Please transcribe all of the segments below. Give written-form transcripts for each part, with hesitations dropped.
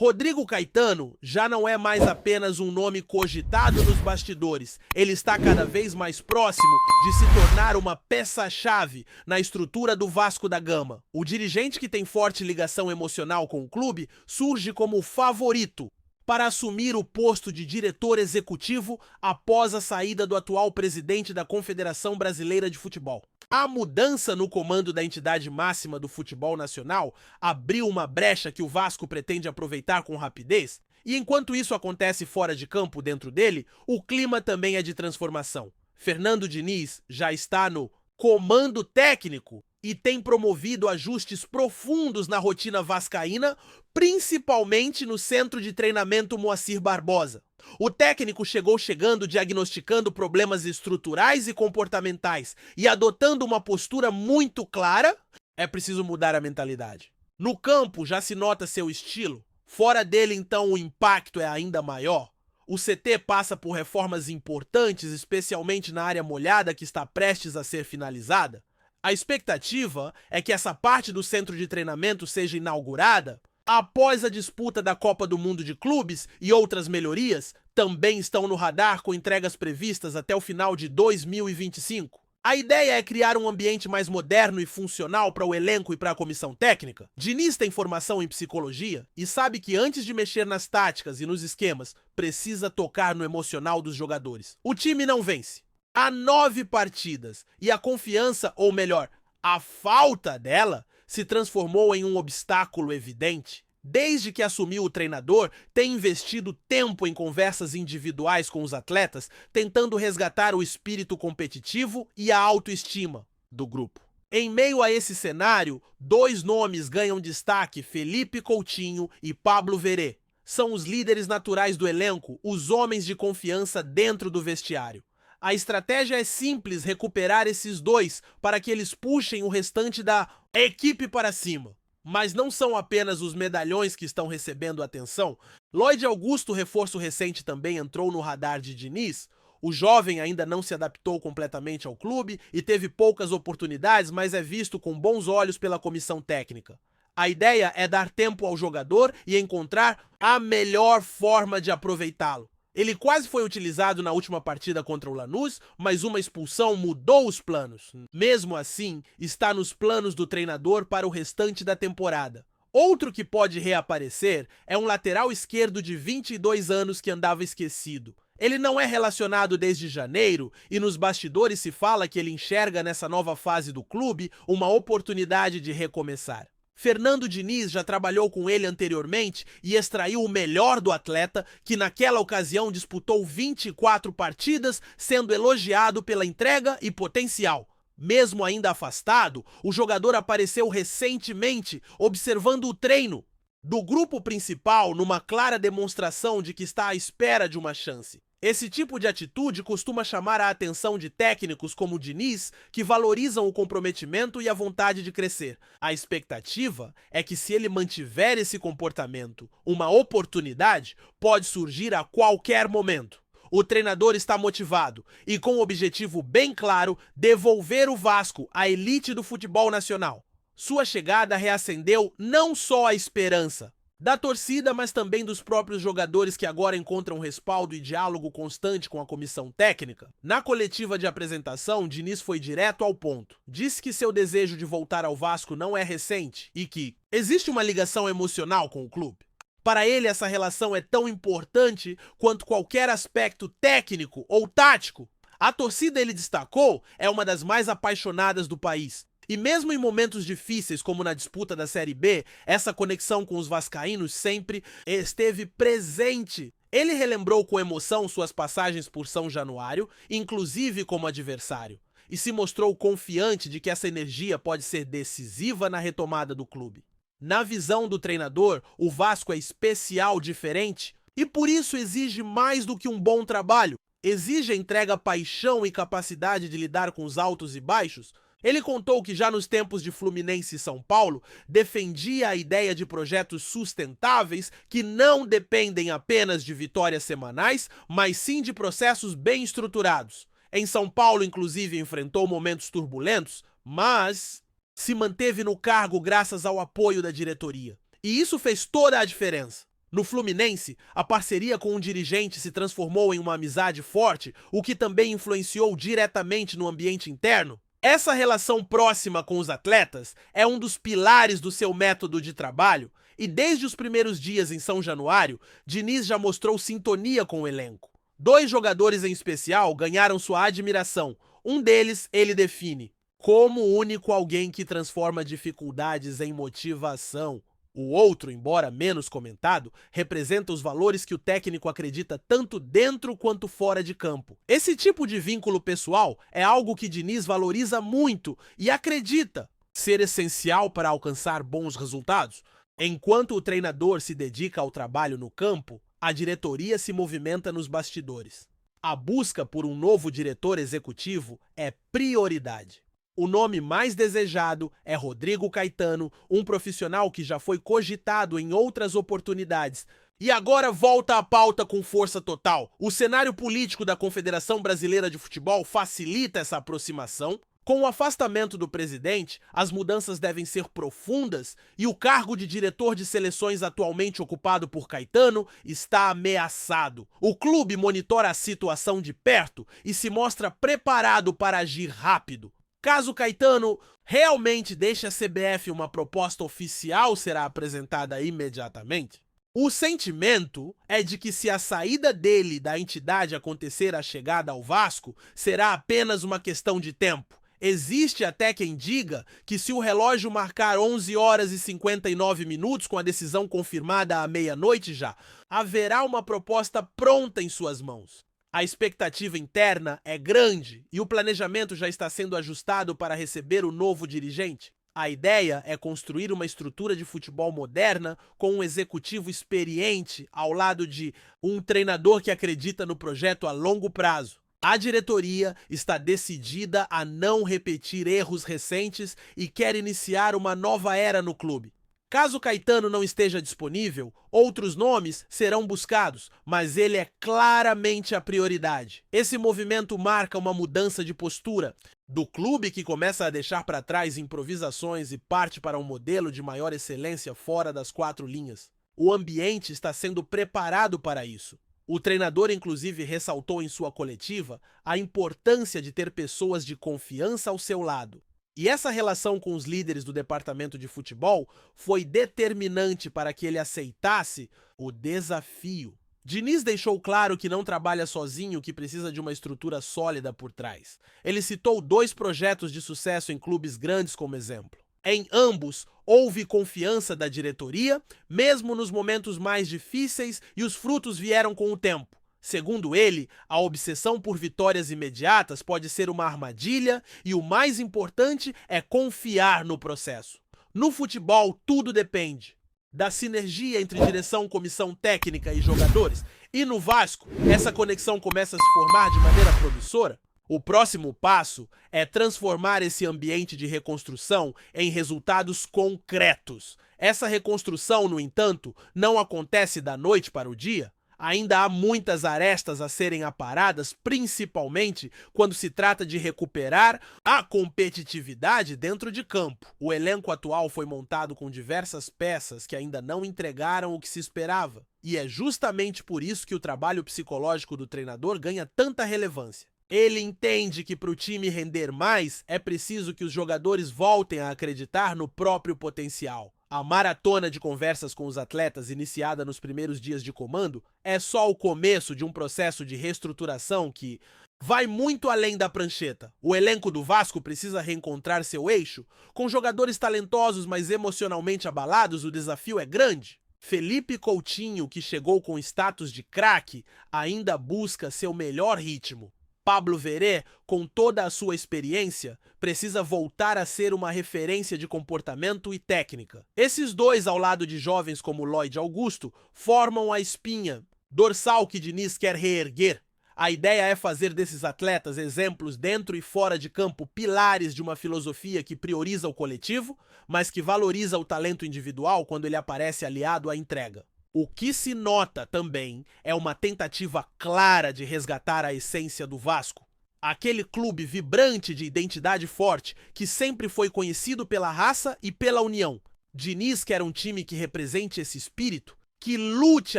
Rodrigo Caetano já não é mais apenas um nome cogitado nos bastidores. Ele está cada vez mais próximo de se tornar uma peça-chave na estrutura do Vasco da Gama. O dirigente que tem forte ligação emocional com o clube surge como o favorito para assumir o posto de diretor executivo após a saída do atual presidente da Confederação Brasileira de Futebol. A mudança no comando da entidade máxima do futebol nacional abriu uma brecha que o Vasco pretende aproveitar com rapidez, e enquanto isso acontece fora de campo dentro dele, o clima também é de transformação. Fernando Diniz já está no comando técnico e tem promovido ajustes profundos na rotina vascaína, principalmente no centro de treinamento Moacir Barbosa. O técnico chegando diagnosticando problemas estruturais e comportamentais e adotando uma postura muito clara. É preciso mudar a mentalidade. No campo já se nota seu estilo, fora dele então o impacto é ainda maior. O CT passa por reformas importantes, especialmente na área molhada que está prestes a ser finalizada. A expectativa é que essa parte do centro de treinamento seja inaugurada após a disputa da Copa do Mundo de Clubes, e outras melhorias também estão no radar com entregas previstas até o final de 2025. A ideia é criar um ambiente mais moderno e funcional para o elenco e para a comissão técnica. Diniz tem formação em psicologia e sabe que antes de mexer nas táticas e nos esquemas, precisa tocar no emocional dos jogadores. O time não vence há 9 partidas e a confiança, ou melhor, a falta dela, se transformou em um obstáculo evidente. Desde que assumiu o treinador, tem investido tempo em conversas individuais com os atletas, tentando resgatar o espírito competitivo e a autoestima do grupo. Em meio a esse cenário, 2 nomes ganham destaque: Felipe Coutinho e Pablo Verê. São os líderes naturais do elenco, os homens de confiança dentro do vestiário. A estratégia é simples: recuperar esses 2 para que eles puxem o restante da equipe para cima. Mas não são apenas os medalhões que estão recebendo atenção. Lloyd Augusto, reforço recente, também entrou no radar de Diniz. O jovem ainda não se adaptou completamente ao clube e teve poucas oportunidades, mas é visto com bons olhos pela comissão técnica. A ideia é dar tempo ao jogador e encontrar a melhor forma de aproveitá-lo. Ele quase foi utilizado na última partida contra o Lanús, mas uma expulsão mudou os planos. Mesmo assim, está nos planos do treinador para o restante da temporada. Outro que pode reaparecer é um lateral esquerdo de 22 anos que andava esquecido. Ele não é relacionado desde janeiro e nos bastidores se fala que ele enxerga nessa nova fase do clube uma oportunidade de recomeçar. Fernando Diniz já trabalhou com ele anteriormente e extraiu o melhor do atleta, que naquela ocasião disputou 24 partidas, sendo elogiado pela entrega e potencial. Mesmo ainda afastado, o jogador apareceu recentemente observando o treino do grupo principal, numa clara demonstração de que está à espera de uma chance. Esse tipo de atitude costuma chamar a atenção de técnicos como o Diniz, que valorizam o comprometimento e a vontade de crescer. A expectativa é que, se ele mantiver esse comportamento, uma oportunidade pode surgir a qualquer momento. O treinador está motivado e com o objetivo bem claro: devolver o Vasco à elite do futebol nacional. Sua chegada reacendeu não só a esperança da torcida, mas também dos próprios jogadores, que agora encontram respaldo e diálogo constante com a comissão técnica. Na coletiva de apresentação, Diniz foi direto ao ponto. Disse que seu desejo de voltar ao Vasco não é recente e que existe uma ligação emocional com o clube. Para ele, essa relação é tão importante quanto qualquer aspecto técnico ou tático. A torcida, ele destacou, é uma das mais apaixonadas do país. E mesmo em momentos difíceis, como na disputa da Série B, essa conexão com os vascaínos sempre esteve presente. Ele relembrou com emoção suas passagens por São Januário, inclusive como adversário, e se mostrou confiante de que essa energia pode ser decisiva na retomada do clube. Na visão do treinador, o Vasco é especial, diferente, e por isso exige mais do que um bom trabalho. Exige entrega, paixão e capacidade de lidar com os altos e baixos. Ele contou que já nos tempos de Fluminense e São Paulo, defendia a ideia de projetos sustentáveis que não dependem apenas de vitórias semanais, mas sim de processos bem estruturados. Em São Paulo, inclusive, enfrentou momentos turbulentos, mas se manteve no cargo graças ao apoio da diretoria. E isso fez toda a diferença. No Fluminense, a parceria com um dirigente se transformou em uma amizade forte, o que também influenciou diretamente no ambiente interno. Essa relação próxima com os atletas é um dos pilares do seu método de trabalho, e desde os primeiros dias em São Januário, Diniz já mostrou sintonia com o elenco. 2 jogadores em especial ganharam sua admiração. Um deles ele define como o único alguém que transforma dificuldades em motivação. O outro, embora menos comentado, representa os valores que o técnico acredita tanto dentro quanto fora de campo. Esse tipo de vínculo pessoal é algo que Diniz valoriza muito e acredita ser essencial para alcançar bons resultados. Enquanto o treinador se dedica ao trabalho no campo, a diretoria se movimenta nos bastidores. A busca por um novo diretor executivo é prioridade. O nome mais desejado é Rodrigo Caetano, um profissional que já foi cogitado em outras oportunidades. E agora volta à pauta com força total. O cenário político da Confederação Brasileira de Futebol facilita essa aproximação. Com o afastamento do presidente, as mudanças devem ser profundas e o cargo de diretor de seleções atualmente ocupado por Caetano está ameaçado. O clube monitora a situação de perto e se mostra preparado para agir rápido. Caso Caetano realmente deixe a CBF, uma proposta oficial será apresentada imediatamente. O sentimento é de que se a saída dele da entidade acontecer a chegada ao Vasco, será apenas uma questão de tempo. Existe até quem diga que se o relógio marcar 11 horas e 59 minutos, com a decisão confirmada à meia-noite já, haverá uma proposta pronta em suas mãos. A expectativa interna é grande e o planejamento já está sendo ajustado para receber o novo dirigente. A ideia é construir uma estrutura de futebol moderna com um executivo experiente ao lado de um treinador que acredita no projeto a longo prazo. A diretoria está decidida a não repetir erros recentes e quer iniciar uma nova era no clube. Caso Caetano não esteja disponível, outros nomes serão buscados, mas ele é claramente a prioridade. Esse movimento marca uma mudança de postura do clube, que começa a deixar para trás improvisações e parte para um modelo de maior excelência fora das 4 linhas. O ambiente está sendo preparado para isso. O treinador, inclusive, ressaltou em sua coletiva a importância de ter pessoas de confiança ao seu lado. E essa relação com os líderes do departamento de futebol foi determinante para que ele aceitasse o desafio. Diniz deixou claro que não trabalha sozinho, que precisa de uma estrutura sólida por trás. Ele citou 2 projetos de sucesso em clubes grandes como exemplo. Em ambos, houve confiança da diretoria, mesmo nos momentos mais difíceis, e os frutos vieram com o tempo. Segundo ele, a obsessão por vitórias imediatas pode ser uma armadilha e o mais importante é confiar no processo. No futebol, tudo depende da sinergia entre direção, comissão técnica e jogadores. E no Vasco, essa conexão começa a se formar de maneira promissora. O próximo passo é transformar esse ambiente de reconstrução em resultados concretos. Essa reconstrução, no entanto, não acontece da noite para o dia. Ainda há muitas arestas a serem aparadas, principalmente quando se trata de recuperar a competitividade dentro de campo. O elenco atual foi montado com diversas peças que ainda não entregaram o que se esperava. E é justamente por isso que o trabalho psicológico do treinador ganha tanta relevância. Ele entende que para o time render mais, é preciso que os jogadores voltem a acreditar no próprio potencial. A maratona de conversas com os atletas, iniciada nos primeiros dias de comando, é só o começo de um processo de reestruturação que vai muito além da prancheta. O elenco do Vasco precisa reencontrar seu eixo. Com jogadores talentosos, mas emocionalmente abalados, o desafio é grande. Felipe Coutinho, que chegou com status de craque, ainda busca seu melhor ritmo. Pablo Veré, com toda a sua experiência, precisa voltar a ser uma referência de comportamento e técnica. Esses 2, ao lado de jovens como Lloyd Augusto, formam a espinha dorsal que Diniz quer reerguer. A ideia é fazer desses atletas exemplos dentro e fora de campo, pilares de uma filosofia que prioriza o coletivo, mas que valoriza o talento individual quando ele aparece aliado à entrega. O que se nota também é uma tentativa clara de resgatar a essência do Vasco. Aquele clube vibrante de identidade forte que sempre foi conhecido pela raça e pela união. Diniz quer um time que represente esse espírito que lute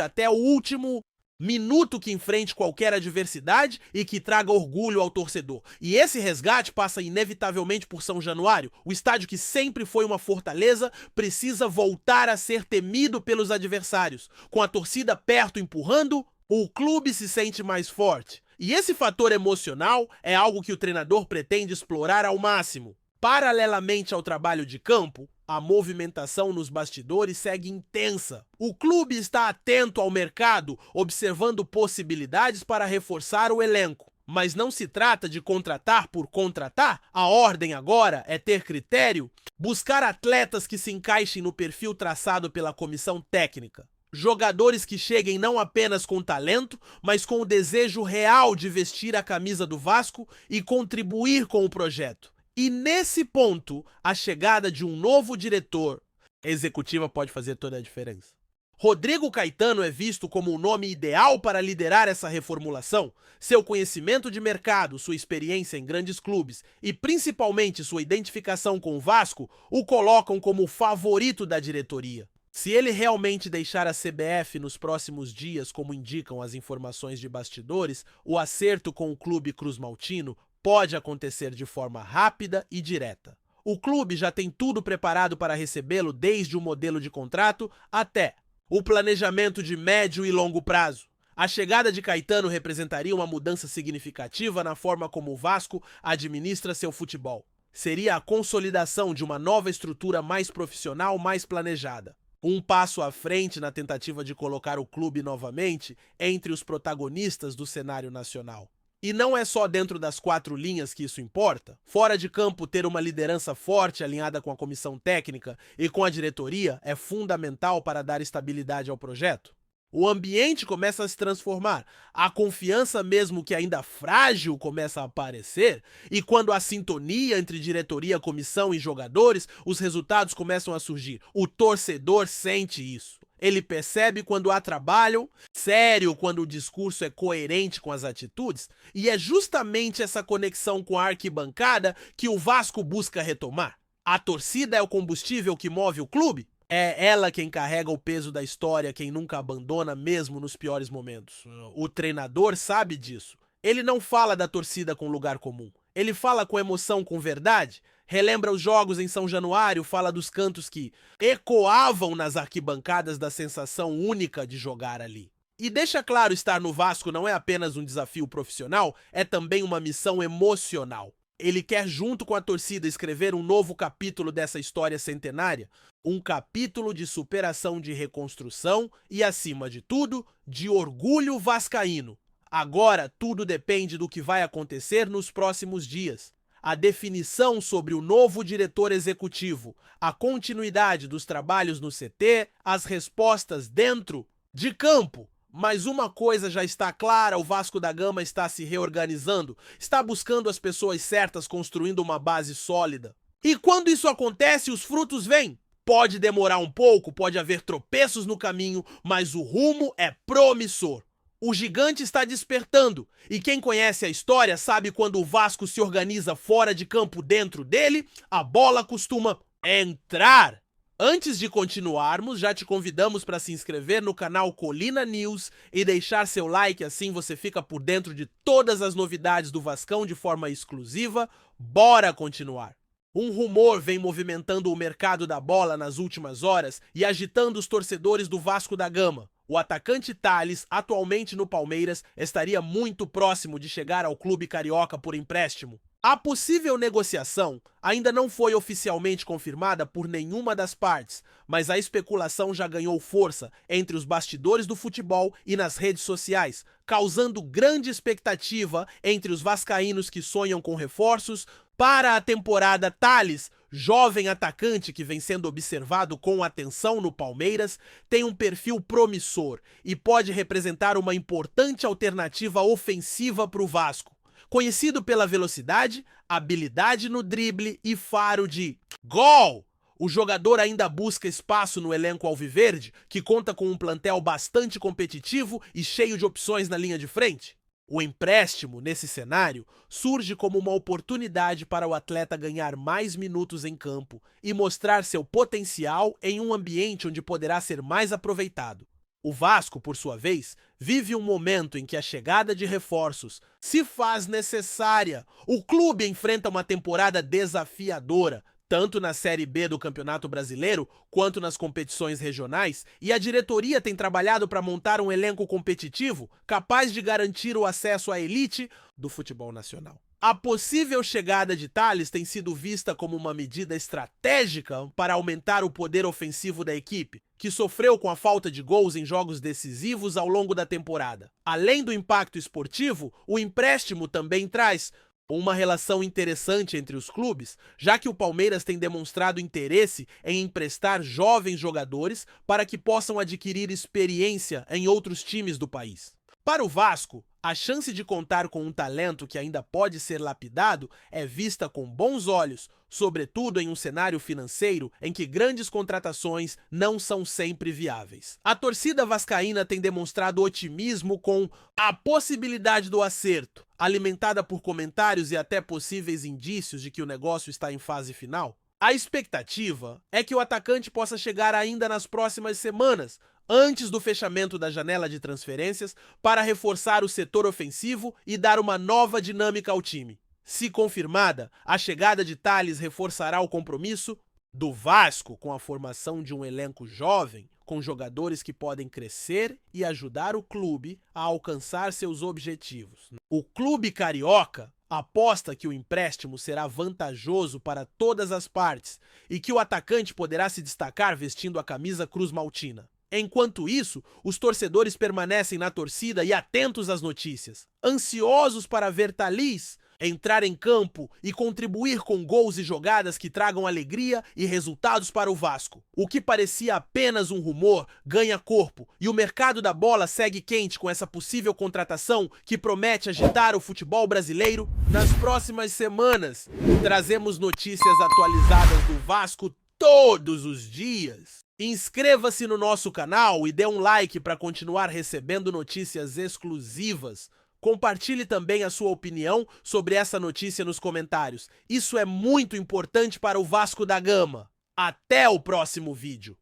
até o último minuto, que enfrente qualquer adversidade e que traga orgulho ao torcedor. E esse resgate passa inevitavelmente por São Januário. O estádio que sempre foi uma fortaleza precisa voltar a ser temido pelos adversários. Com a torcida perto empurrando, o clube se sente mais forte. E esse fator emocional é algo que o treinador pretende explorar ao máximo. Paralelamente ao trabalho de campo, a movimentação nos bastidores segue intensa. O clube está atento ao mercado, observando possibilidades para reforçar o elenco. Mas não se trata de contratar por contratar. A ordem agora é ter critério, buscar atletas que se encaixem no perfil traçado pela comissão técnica. Jogadores que cheguem não apenas com talento, mas com o desejo real de vestir a camisa do Vasco e contribuir com o projeto. E nesse ponto, a chegada de um novo diretor executivo pode fazer toda a diferença. Rodrigo Caetano é visto como o nome ideal para liderar essa reformulação. Seu conhecimento de mercado, sua experiência em grandes clubes e principalmente sua identificação com o Vasco o colocam como o favorito da diretoria. Se ele realmente deixar a CBF nos próximos dias, como indicam as informações de bastidores, o acerto com o clube cruzmaltino pode acontecer de forma rápida e direta. O clube já tem tudo preparado para recebê-lo, desde o modelo de contrato até o planejamento de médio e longo prazo. A chegada de Caetano representaria uma mudança significativa na forma como o Vasco administra seu futebol. Seria a consolidação de uma nova estrutura mais profissional, mais planejada. Um passo à frente na tentativa de colocar o clube novamente entre os protagonistas do cenário nacional. E não é só dentro das quatro linhas que isso importa. Fora de campo, ter uma liderança forte alinhada com a comissão técnica e com a diretoria é fundamental para dar estabilidade ao projeto. O ambiente começa a se transformar, a confiança, mesmo que ainda frágil, começa a aparecer, e quando há sintonia entre diretoria, comissão e jogadores, os resultados começam a surgir. O torcedor sente isso. Ele percebe quando há trabalho sério, quando o discurso é coerente com as atitudes, e é justamente essa conexão com a arquibancada que o Vasco busca retomar. A torcida é o combustível que move o clube? É ela quem carrega o peso da história, quem nunca abandona mesmo nos piores momentos. O treinador sabe disso. Ele não fala da torcida com lugar comum. Ele fala com emoção, com verdade. Relembra os jogos em São Januário, fala dos cantos que ecoavam nas arquibancadas, da sensação única de jogar ali. E deixa claro, estar no Vasco não é apenas um desafio profissional, é também uma missão emocional. Ele quer, junto com a torcida, escrever um novo capítulo dessa história centenária, um capítulo de superação, de reconstrução e, acima de tudo, de orgulho vascaíno. Agora, tudo depende do que vai acontecer nos próximos dias. A definição sobre o novo diretor executivo, a continuidade dos trabalhos no CT, as respostas dentro de campo. Mas uma coisa já está clara: o Vasco da Gama está se reorganizando, está buscando as pessoas certas, construindo uma base sólida. E quando isso acontece, os frutos vêm. Pode demorar um pouco, pode haver tropeços no caminho, mas o rumo é promissor. O gigante está despertando, e quem conhece a história sabe quando o Vasco se organiza fora de campo, dentro dele, a bola costuma entrar. Antes de continuarmos, já te convidamos para se inscrever no canal Colina News e deixar seu like, assim você fica por dentro de todas as novidades do Vascão de forma exclusiva. Bora continuar! Um rumor vem movimentando o mercado da bola nas últimas horas e agitando os torcedores do Vasco da Gama. O atacante Thales, atualmente no Palmeiras, estaria muito próximo de chegar ao clube carioca por empréstimo. A possível negociação ainda não foi oficialmente confirmada por nenhuma das partes, mas a especulação já ganhou força entre os bastidores do futebol e nas redes sociais, causando grande expectativa entre os vascaínos que sonham com reforços para a temporada. Thales, jovem atacante que vem sendo observado com atenção no Palmeiras, tem um perfil promissor e pode representar uma importante alternativa ofensiva para o Vasco. Conhecido pela velocidade, habilidade no drible e faro de gol, o jogador ainda busca espaço no elenco alviverde, que conta com um plantel bastante competitivo e cheio de opções na linha de frente. O empréstimo, nesse cenário, surge como uma oportunidade para o atleta ganhar mais minutos em campo e mostrar seu potencial em um ambiente onde poderá ser mais aproveitado. O Vasco, por sua vez, vive um momento em que a chegada de reforços se faz necessária. O clube enfrenta uma temporada desafiadora, tanto na Série B do Campeonato Brasileiro quanto nas competições regionais, e a diretoria tem trabalhado para montar um elenco competitivo capaz de garantir o acesso à elite do futebol nacional. A possível chegada de Tales tem sido vista como uma medida estratégica para aumentar o poder ofensivo da equipe, que sofreu com a falta de gols em jogos decisivos ao longo da temporada. Além do impacto esportivo, o empréstimo também traz uma relação interessante entre os clubes, já que o Palmeiras tem demonstrado interesse em emprestar jovens jogadores para que possam adquirir experiência em outros times do país. Para o Vasco, a chance de contar com um talento que ainda pode ser lapidado é vista com bons olhos, sobretudo em um cenário financeiro em que grandes contratações não são sempre viáveis. A torcida vascaína tem demonstrado otimismo com a possibilidade do acerto, alimentada por comentários e até possíveis indícios de que o negócio está em fase final. A expectativa é que o atacante possa chegar ainda nas próximas semanas, antes do fechamento da janela de transferências, para reforçar o setor ofensivo e dar uma nova dinâmica ao time. Se confirmada, a chegada de Tales reforçará o compromisso do Vasco com a formação de um elenco jovem, com jogadores que podem crescer e ajudar o clube a alcançar seus objetivos. O clube carioca aposta que o empréstimo será vantajoso para todas as partes e que o atacante poderá se destacar vestindo a camisa cruz-maltina. Enquanto isso, os torcedores permanecem na torcida e atentos às notícias, ansiosos para ver Thalys entrar em campo e contribuir com gols e jogadas que tragam alegria e resultados para o Vasco. O que parecia apenas um rumor ganha corpo e o mercado da bola segue quente com essa possível contratação que promete agitar o futebol brasileiro nas próximas semanas. Trazemos notícias atualizadas do Vasco todos os dias. Inscreva-se no nosso canal e dê um like para continuar recebendo notícias exclusivas. Compartilhe também a sua opinião sobre essa notícia nos comentários. Isso é muito importante para o Vasco da Gama. Até o próximo vídeo.